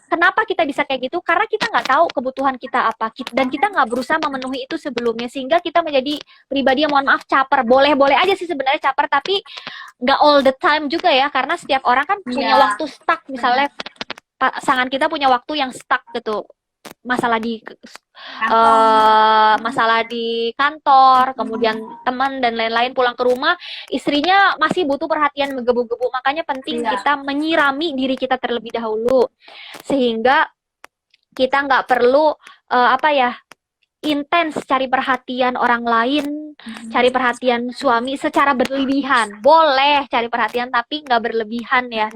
Kenapa kita bisa kayak gitu? Karena kita nggak tahu kebutuhan kita apa, dan kita nggak berusaha memenuhi itu sebelumnya, sehingga kita menjadi pribadi yang, mohon maaf, caper. Boleh-boleh aja sih sebenarnya caper, tapi nggak all the time juga ya, karena setiap orang kan punya waktu stuck. Misalnya pasangan kita punya waktu yang stuck gitu, masalah di masalah di kantor, kemudian teman dan lain-lain, pulang ke rumah istrinya masih butuh perhatian menggebu-gebu. Makanya penting kita menyirami diri kita terlebih dahulu, sehingga kita nggak perlu intens cari perhatian orang lain, cari perhatian suami secara berlebihan. Boleh cari perhatian, tapi nggak berlebihan ya.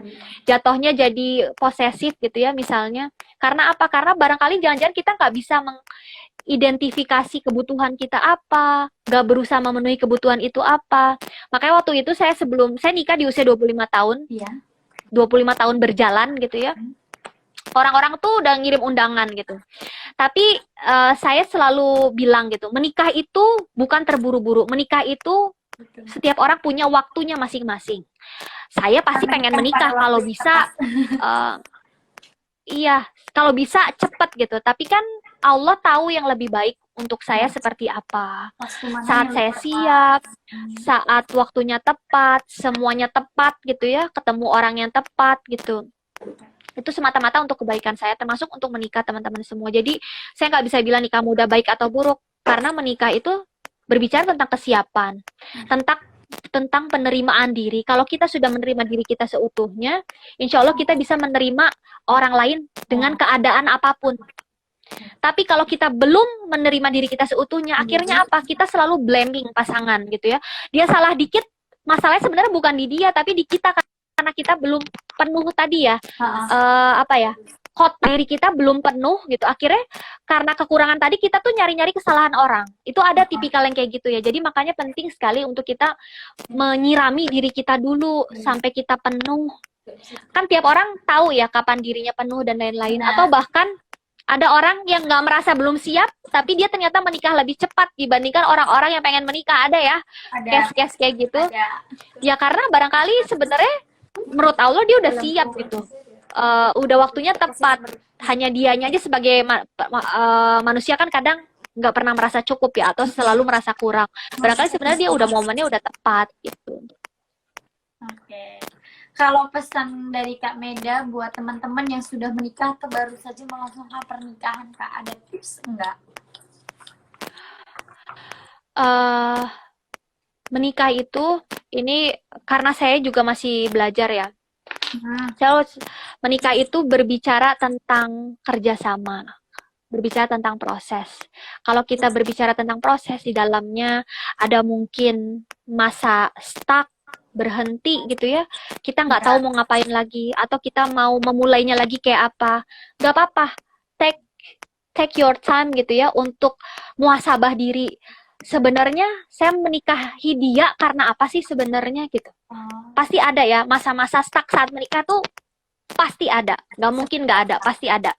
Jatuhnya jadi posesif gitu ya misalnya. Karena apa? Karena barangkali jangan-jangan kita nggak bisa mengidentifikasi kebutuhan kita apa, nggak berusaha memenuhi kebutuhan itu apa. Makanya waktu itu sebelum saya nikah di usia 25 tahun, 25 tahun berjalan gitu ya, orang-orang tuh udah ngirim undangan gitu. Tapi saya selalu bilang gitu, menikah itu bukan terburu-buru. Menikah itu setiap orang punya waktunya masing-masing. Saya pasti pengen menikah kalau bisa, iya, kalau bisa cepet gitu. Tapi kan Allah tahu yang lebih baik untuk saya seperti apa. Saat saya siap, saat waktunya tepat, semuanya tepat gitu ya, ketemu orang yang tepat gitu. Itu semata-mata untuk kebaikan saya, termasuk untuk menikah teman-teman semua. Jadi saya nggak bisa bilang nikah muda baik atau buruk, karena menikah itu berbicara tentang kesiapan, tentang penerimaan diri. Kalau kita sudah menerima diri kita seutuhnya, insya Allah kita bisa menerima orang lain dengan keadaan apapun. Tapi kalau kita belum menerima diri kita seutuhnya, akhirnya apa? Kita selalu blaming pasangan gitu ya. Dia salah dikit, masalahnya sebenarnya bukan di dia, tapi di kita, karena kita belum penuh tadi ya, diri kita belum penuh gitu. Akhirnya karena kekurangan tadi kita tuh nyari-nyari kesalahan orang. Itu ada tipikal yang kayak gitu ya. Jadi makanya penting sekali untuk kita menyirami diri kita dulu sampai kita penuh. Kan tiap orang tahu ya kapan dirinya penuh dan lain-lain. Atau bahkan ada orang yang nggak merasa belum siap, tapi dia ternyata menikah lebih cepat dibandingkan orang-orang yang pengen menikah. Ada ya case-case kayak gitu. Ya karena barangkali sebenarnya menurut Allah dia udah siap gitu, udah waktunya tepat. Hanya dianya aja sebagai manusia kan kadang nggak pernah merasa cukup ya, atau selalu merasa kurang. Barangkali sebenarnya dia udah momennya udah tepat gitu. Oke. Kalau pesan dari Kak Meda buat teman-teman yang sudah menikah atau baru saja melangsungkan pernikahan, Kak, ada tips enggak? Menikah itu, ini karena saya juga masih belajar ya. Saya menikah itu berbicara tentang kerjasama, berbicara tentang proses. Kalau kita berbicara tentang proses, di dalamnya ada mungkin masa stuck, berhenti gitu ya. Kita nggak tahu mau ngapain lagi, atau kita mau memulainya lagi kayak apa. Nggak apa-apa, take your time gitu ya untuk muhasabah diri. Sebenarnya saya menikahi dia karena apa sih sebenarnya gitu. Pasti ada ya masa-masa stuck saat menikah tuh, pasti ada, nggak mungkin nggak ada, pasti ada.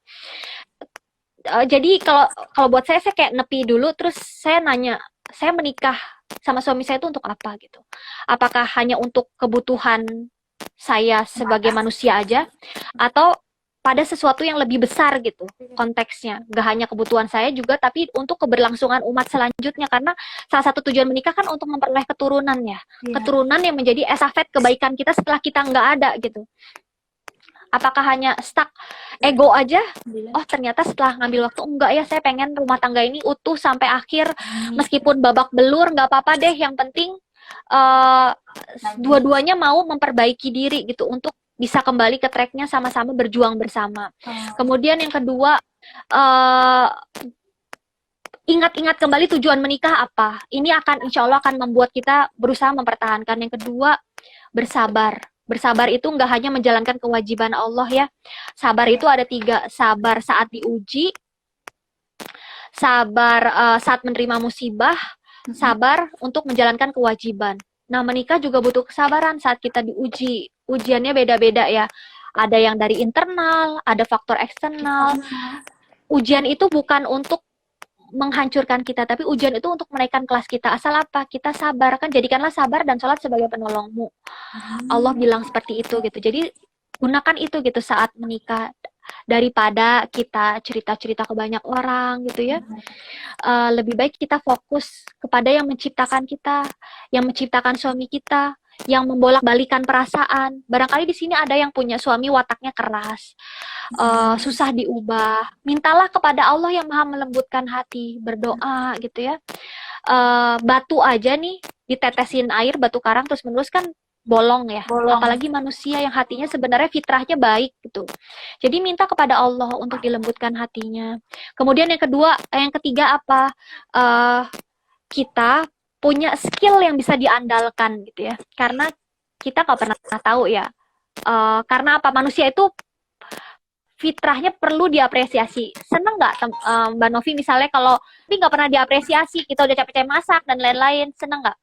Jadi kalau buat saya kayak nepi dulu, terus saya nanya, saya menikah sama suami saya itu untuk apa gitu? Apakah hanya untuk kebutuhan saya sebagai manusia aja, atau pada sesuatu yang lebih besar gitu konteksnya, gak hanya kebutuhan saya juga, tapi untuk keberlangsungan umat selanjutnya. Karena salah satu tujuan menikah kan untuk memperoleh keturunan ya, keturunan yang menjadi estafet kebaikan kita setelah kita nggak ada gitu. Apakah hanya stuck ego aja? Oh ternyata setelah ngambil waktu, enggak ya, saya pengen rumah tangga ini utuh sampai akhir, meskipun babak belur nggak apa-apa deh, yang penting dua-duanya mau memperbaiki diri gitu, untuk bisa kembali ke tracknya, sama-sama berjuang bersama. Kemudian yang kedua, ingat-ingat kembali tujuan menikah apa. Ini akan insya Allah akan membuat kita berusaha mempertahankan. Yang kedua, bersabar. Bersabar itu nggak hanya menjalankan kewajiban Allah ya. Sabar itu ada 3. Sabar saat diuji, sabar saat menerima musibah, sabar untuk menjalankan kewajiban. Nah, menikah juga butuh kesabaran saat kita diuji. Ujiannya beda-beda ya. Ada yang dari internal, ada faktor eksternal. Ujian itu bukan untuk menghancurkan kita, tapi ujian itu untuk menaikkan kelas kita. Asal apa? Kita sabar. Kan jadikanlah sabar dan sholat sebagai penolongmu. Allah bilang seperti itu gitu. Jadi gunakan itu gitu saat menikah. daripada kita cerita-cerita ke banyak orang gitu ya. Lebih baik kita fokus kepada yang menciptakan kita, yang menciptakan suami kita, yang membolak-balikan perasaan. Barangkali di sini ada yang punya suami wataknya keras, susah diubah. Mintalah kepada Allah yang Maha melembutkan hati, berdoa gitu ya. Batu aja nih ditetesin air, batu karang terus menerus kan bolong ya. Bolong. Apalagi manusia yang hatinya sebenarnya fitrahnya baik gitu. Jadi minta kepada Allah untuk dilembutkan hatinya. Kemudian yang ketiga apa? Kita punya skill yang bisa diandalkan gitu ya. Karena kita nggak pernah tahu ya. Karena apa? Manusia itu fitrahnya perlu diapresiasi. Seneng nggak Mbak Novi misalnya kalau ini nggak pernah diapresiasi, kita udah capek-capek masak dan lain-lain, seneng nggak?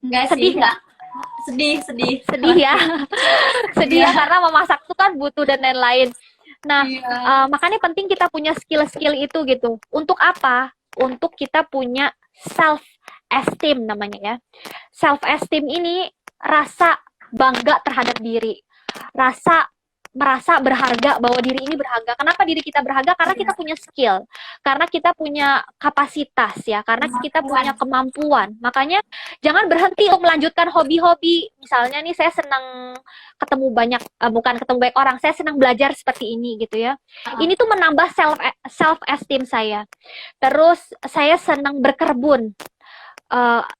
Enggak Sedih sih. nggak? Sedih ya. Sedih ya karena memasak itu kan butuh dan lain-lain. Nah, makanya penting kita punya skill-skill itu gitu. Untuk apa? Untuk kita punya self esteem namanya ya. Self esteem ini rasa bangga terhadap diri. Merasa berharga bahwa diri ini berharga. Kenapa diri kita berharga? Karena kita punya skill, karena kita punya kapasitas ya, karena kita punya kemampuan. Makanya jangan berhenti untuk melanjutkan hobi-hobi. Misalnya nih saya senang bukan ketemu banyak orang, saya senang belajar seperti ini gitu ya. Ini tuh menambah self esteem saya. Terus saya senang berkebun.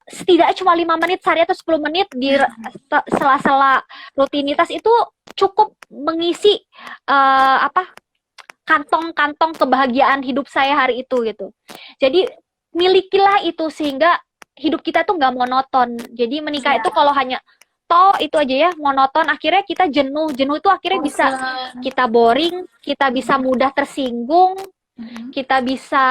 Setidaknya cuma 5 menit sehari atau 10 menit di sela-sela rutinitas itu cukup mengisi kantong-kantong kebahagiaan hidup saya hari itu gitu. Jadi milikilah itu sehingga hidup kita tuh nggak monoton. Jadi menikah itu kalau hanya itu aja ya monoton, akhirnya kita jenuh itu akhirnya bisa kita boring, kita bisa mudah tersinggung, kita bisa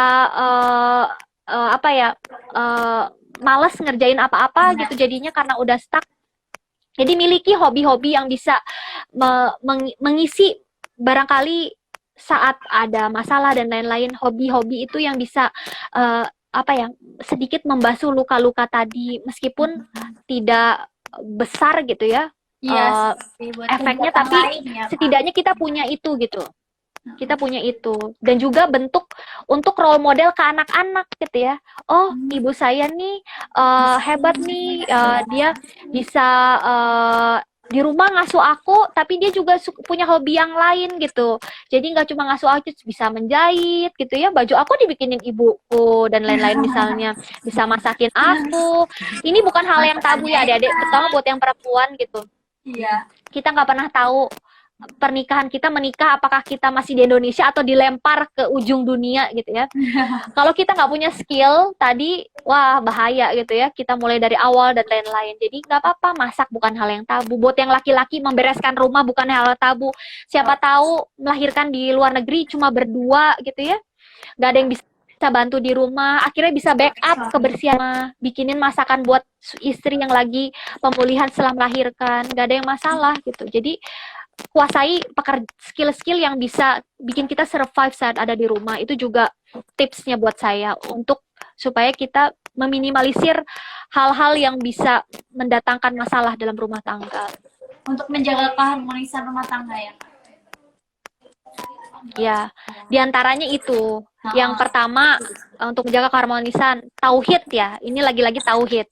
malas ngerjain apa-apa gitu jadinya karena udah stuck. Jadi miliki hobi-hobi yang bisa mengisi barangkali saat ada masalah dan lain-lain. Hobi-hobi itu yang bisa sedikit membasuh luka-luka tadi meskipun tidak besar gitu ya. Efeknya tapi setidaknya kita punya itu gitu. Kita punya itu. Dan juga bentuk untuk role model ke anak-anak gitu ya. Oh, ibu saya nih hebat nih, dia bisa di rumah ngasuh aku, tapi dia juga punya hobi yang lain gitu. Jadi nggak cuma ngasuh aku, bisa menjahit gitu ya. Baju aku dibikinin ibuku dan lain-lain misalnya. Bisa masakin aku. Ini bukan hal yang tabu ya adik-adik, terutama buat yang perempuan gitu. Iya. Kita nggak pernah tahu pernikahan kita menikah apakah kita masih di Indonesia atau dilempar ke ujung dunia gitu ya. Kalau kita nggak punya skill tadi, wah bahaya gitu ya. Kita mulai dari awal dan lain-lain. Jadi nggak apa-apa, masak bukan hal yang tabu. Buat yang laki-laki membereskan rumah bukan hal tabu. Siapa tahu melahirkan di luar negeri cuma berdua gitu ya. Nggak ada yang bisa bantu di rumah, akhirnya bisa backup kebersihan, bikinin masakan buat istri yang lagi pemulihan setelah melahirkan. Nggak ada yang masalah gitu. Jadi kuasai skill-skill yang bisa bikin kita survive saat ada di rumah. Itu juga tipsnya buat saya untuk supaya kita meminimalisir hal-hal yang bisa mendatangkan masalah dalam rumah tangga. Untuk menjaga keharmonisan rumah tangga ya. Ya, diantaranya itu. Yang pertama untuk menjaga keharmonisan tauhid ya. Ini lagi-lagi tauhid.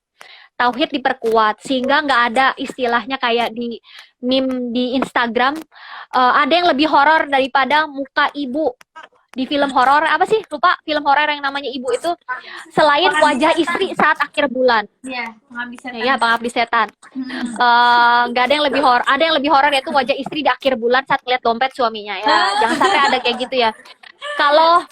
Tauhid diperkuat sehingga nggak ada istilahnya kayak di meme di Instagram ada yang lebih horor daripada muka ibu di film horor apa sih, lupa film horor yang namanya Ibu itu, selain wajah istri saat akhir bulan. Iya, pengabdi setan. Iya, pengabdi setan. Nggak ada yang lebih horor. Ada yang lebih horor yaitu wajah istri di akhir bulan saat lihat dompet suaminya ya. Jangan sampai ada kayak gitu ya. Kalau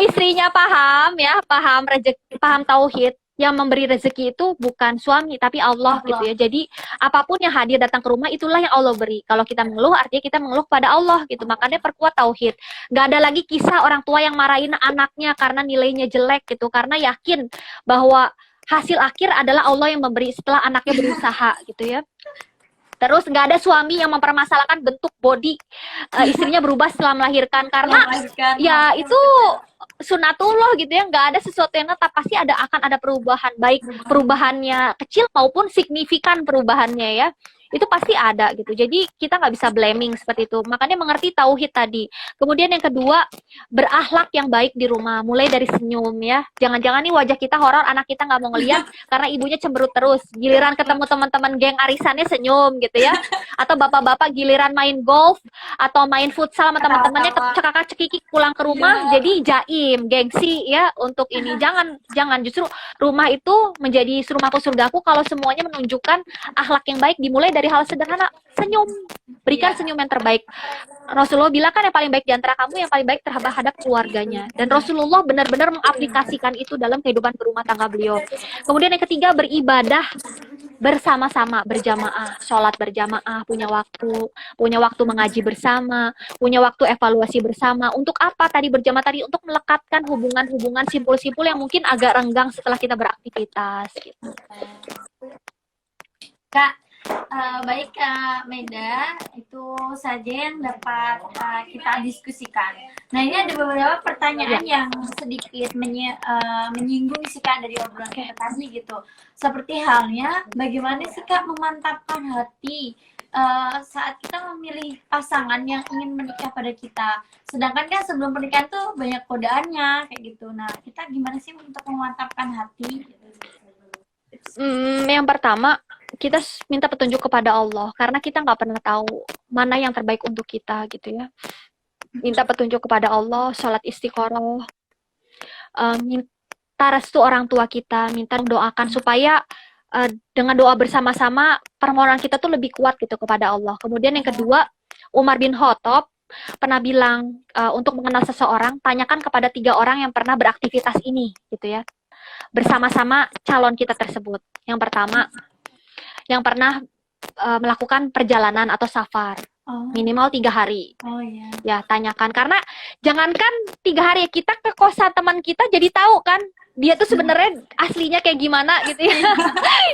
istrinya paham ya, paham rezeki, paham tauhid, yang memberi rezeki itu bukan suami tapi Allah gitu ya. Jadi apapun yang hadir datang ke rumah itulah yang Allah beri. Kalau kita mengeluh artinya kita mengeluh pada Allah gitu. Makanya perkuat tauhid. Gak ada lagi kisah orang tua yang marahin anaknya karena nilainya jelek gitu. Karena yakin bahwa hasil akhir adalah Allah yang memberi setelah anaknya berusaha gitu ya. Terus nggak ada suami yang mempermasalahkan bentuk body istrinya berubah setelah melahirkan karena ya itu sunatullah gitu ya, nggak ada sesuatu yang tetap, pasti akan ada perubahan, baik perubahannya kecil maupun signifikan perubahannya ya. itu pasti ada gitu. Jadi kita nggak bisa blaming seperti itu. Makanya mengerti tauhid tadi. Kemudian yang kedua, berakhlak yang baik di rumah. Mulai dari senyum ya. Jangan-jangan nih wajah kita horor, anak kita nggak mau ngeliat karena ibunya cemberut terus. Giliran ketemu teman-teman geng arisannya senyum gitu ya. Atau bapak-bapak giliran main golf atau main futsal sama teman-temannya cekakak-cekikik pulang ke rumah jadi jaim, gengsi ya untuk ini. Jangan justru rumah itu menjadi rumahku surgaku kalau semuanya menunjukkan akhlak yang baik, dimulai dari hal sederhana, senyum. Berikan senyum yang terbaik. Rasulullah bilang kan yang paling baik di antara kamu yang paling baik terhadap keluarganya. Dan Rasulullah benar-benar mengaplikasikan itu dalam kehidupan berumah tangga beliau. Kemudian yang ketiga, beribadah bersama-sama, berjamaah, sholat berjamaah, punya waktu mengaji bersama, punya waktu evaluasi bersama. Untuk apa tadi berjamaah tadi? Untuk melekatkan hubungan-hubungan simpul-simpul yang mungkin agak renggang setelah kita beraktivitas gitu. Kak, baik Kak Meda, itu saja yang dapat kita diskusikan. Nah, ini ada beberapa pertanyaan yang sedikit menyinggung sih Kak dari obrolan kita tadi gitu. Seperti halnya, bagaimana sih Kak memantapkan hati saat kita memilih pasangan yang ingin menikah pada kita. Sedangkan kan sebelum pernikahan tuh banyak godaannya kayak gitu. Nah, kita gimana sih untuk memantapkan hati? Yang pertama, kita minta petunjuk kepada Allah karena kita nggak pernah tahu mana yang terbaik untuk kita gitu ya. Minta petunjuk kepada Allah, sholat istiqoroh, minta restu orang tua kita, minta doakan supaya dengan doa bersama-sama permohonan kita tuh lebih kuat gitu kepada Allah. Kemudian yang kedua, Umar bin Khattab pernah bilang untuk mengenal seseorang, tanyakan kepada 3 orang yang pernah beraktivitas ini gitu ya, bersama-sama calon kita tersebut. Yang pertama, yang pernah melakukan perjalanan atau safar minimal 3 hari. Ya, tanyakan karena jangankan 3 hari, kita ke kosan teman kita jadi tahu kan dia tuh sebenarnya aslinya kayak gimana gitu ya.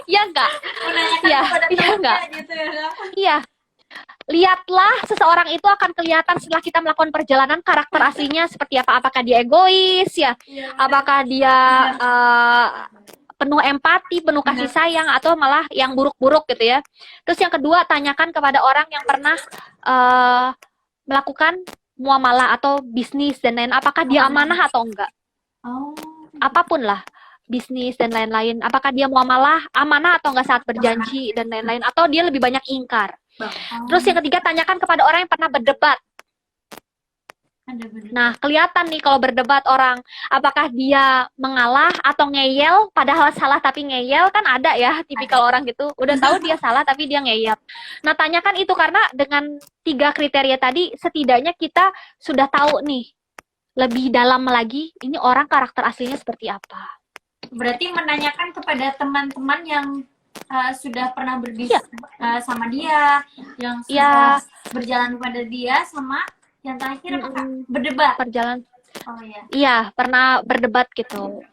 Ya enggak? Iya, iya enggak? Gitu ya. Iya. Lihatlah, seseorang itu akan kelihatan setelah kita melakukan perjalanan karakter aslinya seperti apa. Apakah dia egois ya? Apakah dia penuh empati, penuh kasih sayang, atau malah yang buruk-buruk gitu ya. Terus yang kedua, tanyakan kepada orang yang pernah melakukan muamalah atau bisnis dan lain, apakah dia amanah atau enggak. Apapun lah, bisnis dan lain-lain, apakah dia muamalah amanah atau enggak saat berjanji dan lain-lain, atau dia lebih banyak ingkar. Terus yang ketiga, tanyakan kepada orang yang pernah berdebat. Nah, kelihatan nih kalau berdebat orang, apakah dia mengalah atau ngeyel, padahal salah tapi ngeyel, kan ada ya tipikal orang gitu, udah tahu dia salah tapi dia ngeyel. Nah, tanyakan itu karena dengan 3 kriteria tadi, setidaknya kita sudah tahu nih, lebih dalam lagi, ini orang karakter aslinya seperti apa. Berarti menanyakan kepada teman-teman yang sudah pernah berbisnis sama dia, yang sudah berjalan pada dia, sama yang terakhir berdebat. Perjalanan. Iya, pernah berdebat gitu.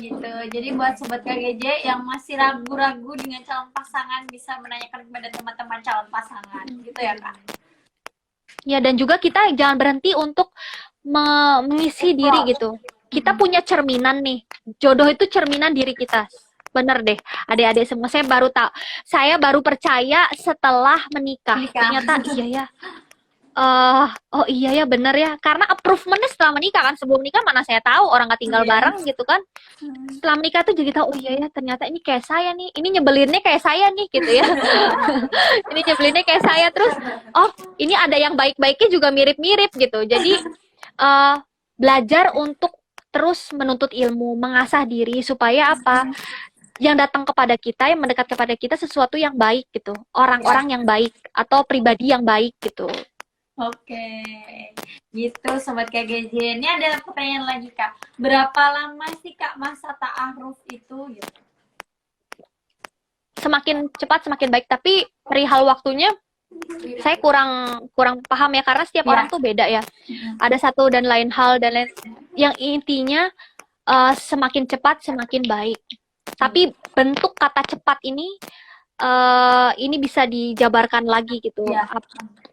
Gitu. Jadi buat sobat KGJ yang masih ragu-ragu dengan calon pasangan, bisa menanyakan kepada teman-teman calon pasangan, gitu ya Kak. Ya, dan juga kita jangan berhenti untuk mengisi diri gitu. Kita punya cerminan nih. Jodoh itu cerminan diri kita. Bener deh, adik-adik semua, saya baru percaya setelah menikah. Ternyata iya ya. Oh iya ya, bener ya, karena approvementnya setelah menikah kan. Sebelum nikah mana saya tahu, orang nggak tinggal bareng gitu kan. Setelah menikah tuh jadi tahu, oh iya ya, ternyata ini kayak saya nih, ini nyebelinnya kayak saya nih gitu ya. Ini nyebelinnya kayak saya, terus oh ini ada yang baik-baiknya juga mirip-mirip gitu. Jadi belajar untuk terus menuntut ilmu, mengasah diri supaya apa, yang datang kepada kita, yang mendekat kepada kita sesuatu yang baik gitu, orang-orang yang baik atau pribadi yang baik gitu. Oke, gitu Sobat KGJ. Ini ada pertanyaan lagi Kak. Berapa lama sih Kak masa ta'aruf itu? Gitu? Semakin cepat semakin baik, tapi perihal waktunya saya kurang paham ya, karena setiap orang tuh beda ya. Ada satu dan lain hal dan lain. Yang intinya semakin cepat semakin baik. Tapi bentuk kata cepat ini bisa dijabarkan lagi gitu.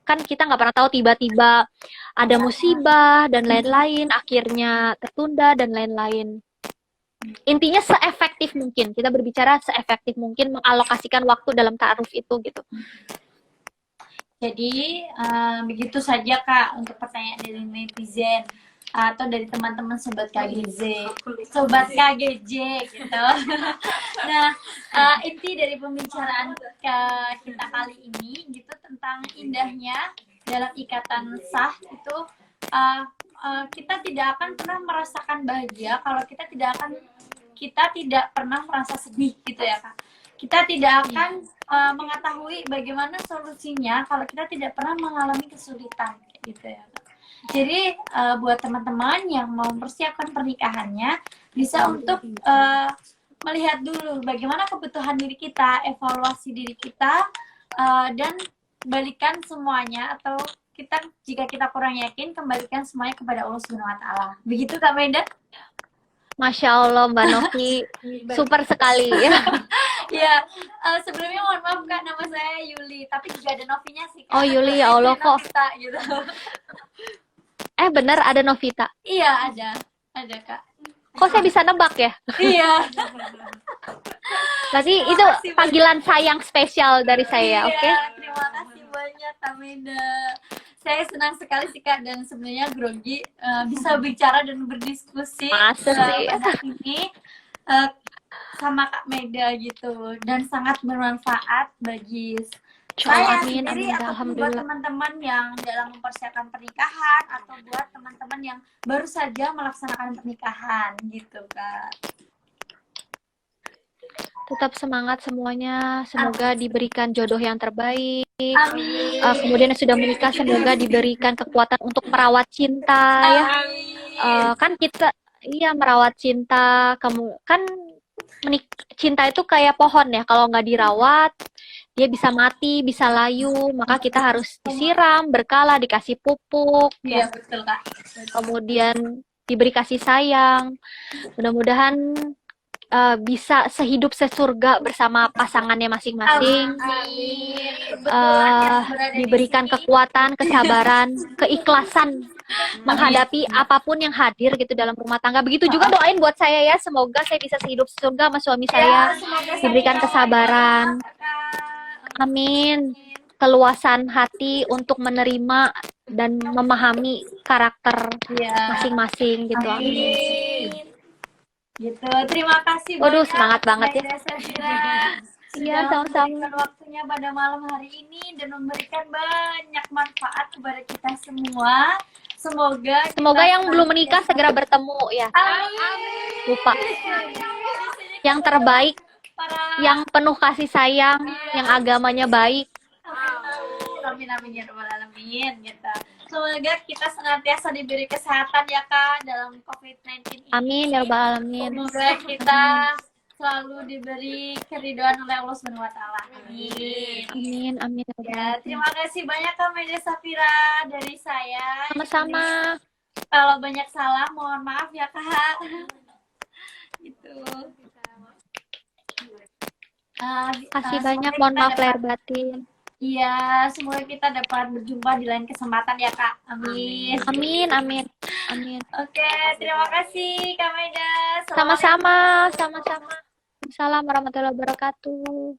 Kan kita nggak pernah tahu, tiba-tiba ada musibah dan lain-lain, akhirnya tertunda dan lain-lain. Intinya seefektif mungkin. Kita berbicara seefektif mungkin mengalokasikan waktu dalam ta'aruf itu gitu. Jadi begitu saja Kak untuk pertanyaan dari netizen atau dari teman-teman sobat KGZ, sobat KGJ gitu. Nah, inti dari pembicaraan kita kali ini gitu tentang indahnya dalam ikatan sah itu kita tidak akan pernah merasakan bahagia kalau kita tidak pernah merasa sedih gitu ya Kak. Kita tidak akan mengetahui bagaimana solusinya kalau kita tidak pernah mengalami kesulitan gitu ya. Jadi buat teman-teman yang mau mempersiapkan pernikahannya bisa untuk melihat dulu bagaimana kebutuhan diri kita, evaluasi diri kita dan balikan semuanya atau jika kita kurang yakin kembalikan semuanya kepada Allah Subhanahu wa taala. Begitu Kak Meda? Masya Allah Mbak Novi, super sekali ya. Ya, sebelumnya mohon maaf Kak, nama saya Yuli, tapi juga ada Novinya sih Kak. Oh Yuli, ya Allah kok. Novita, gitu. Bener ada Novita? Iya ada Kak. Kok saya bisa nebak ya? Iya. Berarti itu panggilan sayang spesial dari saya, oke? Okay? Terima kasih banyak Kak Meda. Saya senang sekali sih Kak dan sebenarnya grogi bisa bicara dan berdiskusi pada ini sama Kak Meda gitu dan sangat bermanfaat bagi saya sendiri ataupun buat teman-teman yang dalam mempersiapkan pernikahan atau buat teman-teman yang baru saja melaksanakan pernikahan gitu Kak. Tetap semangat semuanya, semoga diberikan jodoh yang terbaik. Amin. Kemudian yang sudah menikah semoga diberikan kekuatan untuk merawat cinta. Amin. Ya. Kan kita merawat cinta, kan cinta itu kayak pohon ya, kalau nggak dirawat dia bisa mati, bisa layu, maka kita harus disiram berkala, dikasih pupuk. Iya, betul Kak. Kemudian diberi kasih sayang. Mudah-mudahan bisa sehidup sesurga bersama pasangannya masing-masing. Diberikan kekuatan, kesabaran, keikhlasan menghadapi apapun yang hadir gitu dalam rumah tangga. Begitu juga doain buat saya ya, semoga saya bisa sehidup sesurga sama suami saya, diberikan kesabaran. Amin. Keluasan hati untuk menerima dan memahami karakter masing-masing gitu. Amin. Gitu. Terima kasih banyak. Semangat banget ya. Iya, sama-sama. Waktunya pada malam hari ini dan memberikan banyak manfaat kepada kita semua. Semoga yang belum menikah segera bertemu ya. Amin. Lupa. Yang terbaik, yang penuh kasih sayang, yang agamanya baik. Amin ya rabbal alamin gitu. Semoga kita senantiasa diberi kesehatan ya Kak dalam COVID-19 ini. Amin ya rabbal alamin. Semoga kita selalu diberi keridhaan oleh Allah Subhanahu wa taala. Amin. Amin. Ya, terima kasih banyak Kak Meda Safira dari saya. Sama-sama. Kalau banyak salah mohon maaf ya Kak. Gitu. Kasih banyak, mohon maaf lahir batin. Iya, semoga kita dapat berjumpa di lain kesempatan ya Kak. Amin. Amin. Oke, terima kasih Kak Meda. Sama-sama. Assalamualaikum warahmatullahi wabarakatuh.